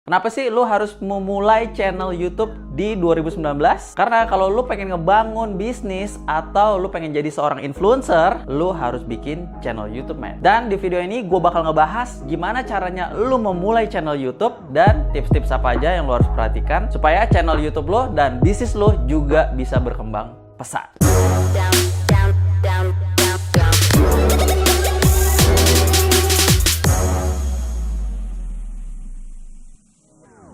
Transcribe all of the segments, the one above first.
Kenapa sih lu harus memulai channel YouTube di 2019? Karena kalau lu pengen ngebangun bisnis atau lu pengen jadi seorang influencer, lu harus bikin channel YouTube, man. Dan di video ini gue bakal ngebahas gimana caranya lu memulai channel YouTube dan tips-tips apa aja yang lu harus perhatikan supaya channel YouTube lo dan bisnis lo juga bisa berkembang pesat.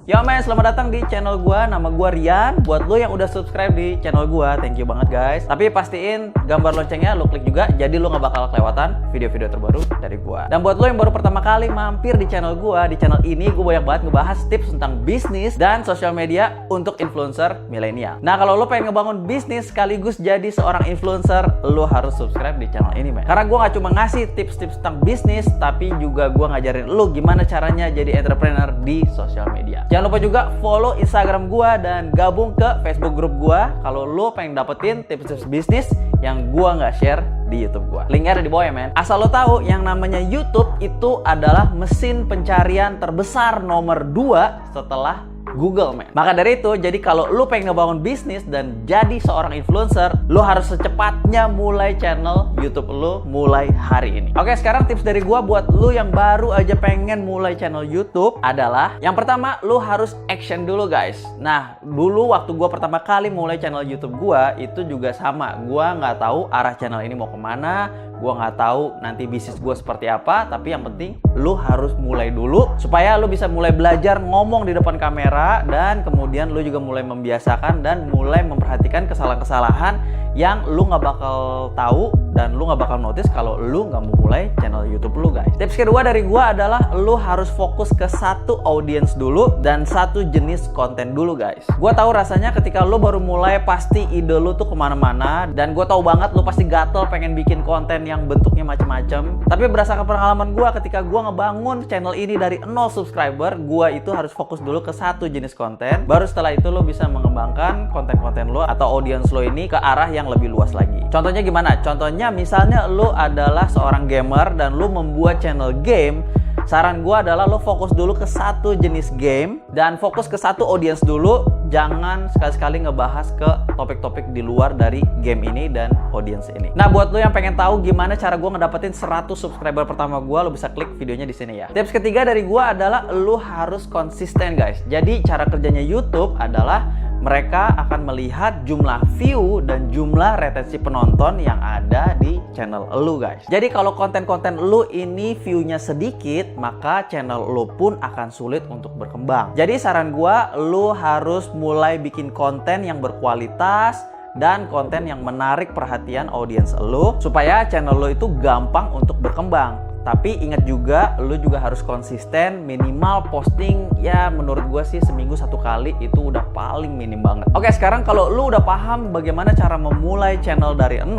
Yo men, selamat datang di channel gua. Nama gua Rian. Buat lo yang udah subscribe di channel gua, thank you banget guys. Tapi pastiin gambar loncengnya lo klik juga, jadi lo nggak bakal kelewatan video-video terbaru dari gua. Dan buat lo yang baru pertama kali mampir di channel gua, di channel ini gua banyak banget ngebahas tips tentang bisnis dan sosial media untuk influencer milenial. Nah, kalau lo pengen ngebangun bisnis sekaligus jadi seorang influencer, lo harus subscribe di channel ini, men. Karena gua nggak cuma ngasih tips-tips tentang bisnis, tapi juga gua ngajarin lo gimana caranya jadi entrepreneur di sosial media. Jangan lupa juga follow Instagram gua dan gabung ke Facebook grup gua kalau lo pengen dapetin tips-tips bisnis yang gua nggak share di YouTube gua. Linknya ada di bawah ya, men. Asal lo tahu, yang namanya YouTube itu adalah mesin pencarian terbesar nomor 2 setelah Google, man. Maka dari itu, jadi kalau lu pengen ngebangun bisnis dan jadi seorang influencer, lu harus secepatnya mulai channel YouTube lu mulai hari ini. Oke, sekarang tips dari gua buat lu yang baru aja pengen mulai channel YouTube adalah yang pertama, lu harus action dulu, guys. Nah, dulu waktu gua pertama kali mulai channel YouTube gua itu juga sama. Gua nggak tahu arah channel ini mau kemana. Gua nggak tahu nanti bisnis gue seperti apa, tapi yang penting lu harus mulai dulu supaya lu bisa mulai belajar ngomong di depan kamera dan kemudian lu juga mulai membiasakan dan mulai memperhatikan kesalahan-kesalahan yang lu nggak bakal tahu dan lu nggak bakal notice kalau lu nggak mau mulai channel YouTube lu, guys. Tips kedua dari gua adalah lu harus fokus ke satu audience dulu dan satu jenis konten dulu, guys. Gua tahu rasanya ketika lu baru mulai pasti ide lu tuh kemana-mana dan gua tahu banget lu pasti gatel pengen bikin konten yang bentuknya macam-macam. Tapi berdasarkan pengalaman gua ketika gua ngebangun channel ini dari 0 subscriber, gua itu harus fokus dulu ke satu jenis konten. Baru setelah itu lu bisa mengembangkan konten-konten lu atau audience lu ini ke arah yang lebih luas lagi. Contohnya gimana? Contohnya misalnya lu adalah seorang gamer dan lu membuat channel game. Saran gue adalah lo fokus dulu ke satu jenis game dan fokus ke satu audience dulu. Jangan sekali-sekali ngebahas ke topik-topik di luar dari game ini dan audience ini. Nah, buat lo yang pengen tahu gimana cara gue ngedapetin 100 subscriber pertama gue, lo bisa klik videonya di sini ya. Tips ketiga dari gue adalah lo harus konsisten, guys. Jadi cara kerjanya YouTube adalah mereka akan melihat jumlah view dan jumlah retensi penonton yang ada di channel lu, guys. Jadi kalau konten-konten lu ini view-nya sedikit, maka channel lu pun akan sulit untuk berkembang. Jadi saran gua, lu harus mulai bikin konten yang berkualitas dan konten yang menarik perhatian audiens lu supaya channel lu itu gampang untuk berkembang. Tapi ingat juga, lu juga harus konsisten, minimal posting ya menurut gue sih seminggu 1 kali itu udah paling minim banget. Oke, sekarang kalau lu udah paham bagaimana cara memulai channel dari 0,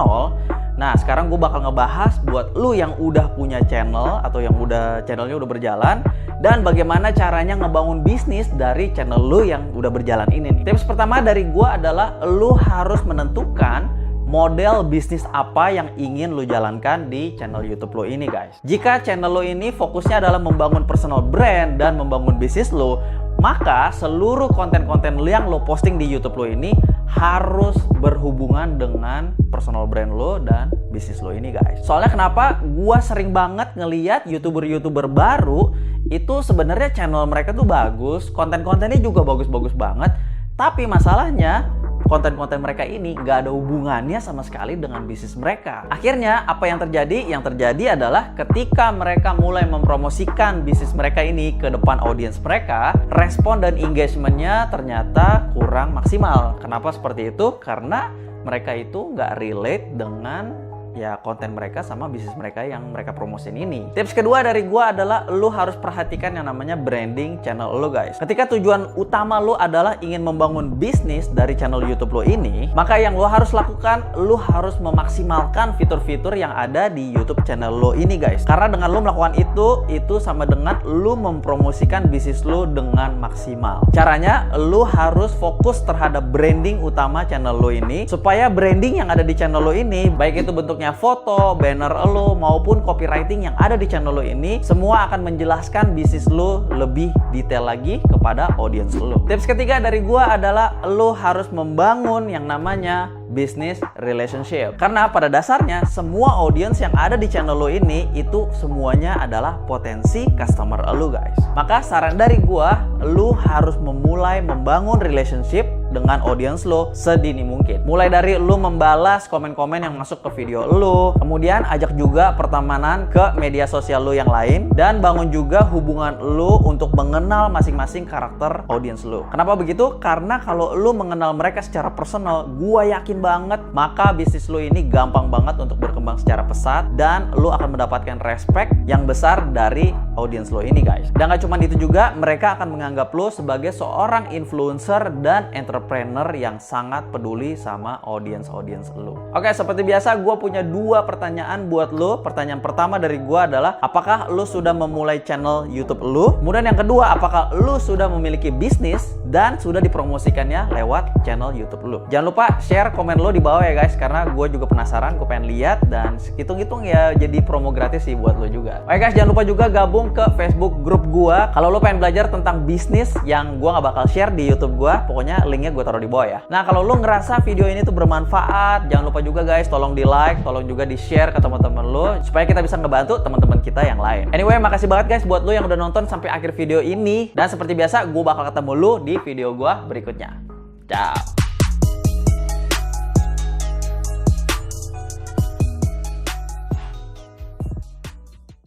nah sekarang gue bakal ngebahas buat lu yang udah punya channel atau yang channelnya udah berjalan dan bagaimana caranya ngebangun bisnis dari channel lu yang udah berjalan ini nih. Tips pertama dari gue adalah lu harus menentukan model bisnis apa yang ingin lo jalankan di channel YouTube lo ini, guys. Jika channel lo ini fokusnya adalah membangun personal brand dan membangun bisnis lo, maka seluruh konten-konten yang lo posting di YouTube lo ini harus berhubungan dengan personal brand lo dan bisnis lo ini, guys. Soalnya kenapa? Gua sering banget ngeliat YouTuber-YouTuber baru itu sebenarnya channel mereka tuh bagus, konten-kontennya juga bagus-bagus banget, tapi masalahnya konten-konten mereka ini nggak ada hubungannya sama sekali dengan bisnis mereka. Akhirnya apa yang terjadi? Yang terjadi adalah ketika mereka mulai mempromosikan bisnis mereka ini ke depan audiens mereka, respon dan engagementnya ternyata kurang maksimal. Kenapa seperti itu? Karena mereka itu nggak relate dengan ya konten mereka sama bisnis mereka yang mereka promosin ini. Tips kedua dari gua adalah lu harus perhatikan yang namanya branding channel lu, guys. Ketika tujuan utama lu adalah ingin membangun bisnis dari channel YouTube lu ini, maka yang lu harus lakukan, lu harus memaksimalkan fitur-fitur yang ada di YouTube channel lu ini, guys. Karena dengan lu melakukan itu sama dengan lu mempromosikan bisnis lu dengan maksimal. Caranya, lu harus fokus terhadap branding utama channel lu ini supaya branding yang ada di channel lu ini, baik itu bentuknya punya foto, banner lo, maupun copywriting yang ada di channel lo ini, semua akan menjelaskan bisnis lo lebih detail lagi kepada audiens lo. Tips ketiga dari gua adalah lo harus membangun yang namanya business relationship. Karena pada dasarnya semua audiens yang ada di channel lo ini itu semuanya adalah potensi customer lo guys. Maka saran dari gua, lo harus memulai membangun relationship dengan audiens lo sedini mungkin. Mulai dari lo membalas komen-komen yang masuk ke video lo, kemudian ajak juga pertemanan ke media sosial lo yang lain, dan bangun juga hubungan lo untuk mengenal masing-masing karakter audiens lo. Kenapa begitu? Karena kalau lo mengenal mereka secara personal, gua yakin banget maka bisnis lo ini gampang banget untuk berkembang secara pesat, dan lo akan mendapatkan respect yang besar dari audiens lo ini guys. Dan gak cuma itu juga, mereka akan menganggap lo sebagai seorang influencer dan entrepreneur yang sangat peduli sama audiens lo. Oke, seperti biasa gue punya 2 pertanyaan buat lo. Pertanyaan pertama dari gue adalah, apakah lo sudah memulai channel YouTube lo? Kemudian yang kedua, apakah lo sudah memiliki bisnis dan sudah dipromosikannya lewat channel YouTube lo? Jangan lupa share komen lo di bawah ya guys, karena gue juga penasaran, gue pengen lihat, dan hitung-hitung ya jadi promo gratis sih buat lo juga. Oke guys, jangan lupa juga gabung ke Facebook grup gue kalau lo pengen belajar tentang bisnis yang gue gak bakal share di YouTube gue. Pokoknya linknya gue taruh di bawah ya. Nah, kalau lo ngerasa video ini tuh bermanfaat, jangan lupa juga guys, tolong di like, tolong juga di share ke teman-teman lo, supaya kita bisa ngebantu teman-teman kita yang lain. Anyway, makasih banget guys buat lo yang udah nonton sampai akhir video ini, dan seperti biasa gue bakal ketemu lo di video gue berikutnya. Ciao.